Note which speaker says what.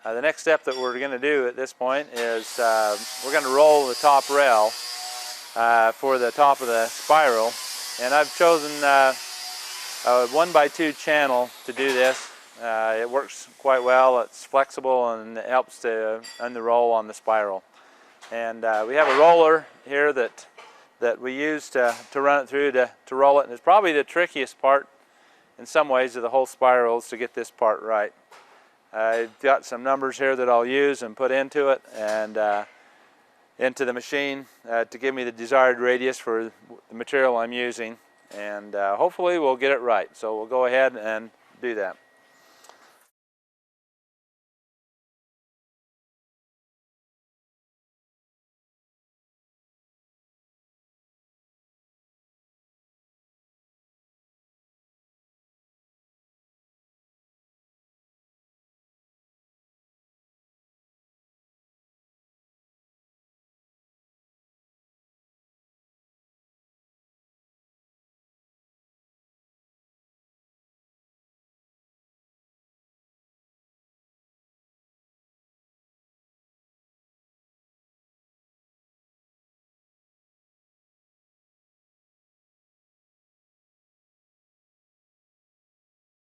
Speaker 1: The next step that we're going to do at this point is we're going to roll the top rail for the top of the spiral, and I've chosen a 1x2 channel to do this. It works quite well. It's flexible and it helps to roll on the spiral. And we have a roller here that we use to run it through to roll it, and it's probably the trickiest part in some ways of the whole spiral is to get this part right. I've got some numbers here that I'll use and put into it and into the machine to give me the desired radius for the material I'm using, and hopefully we'll get it right. So we'll go ahead and do that.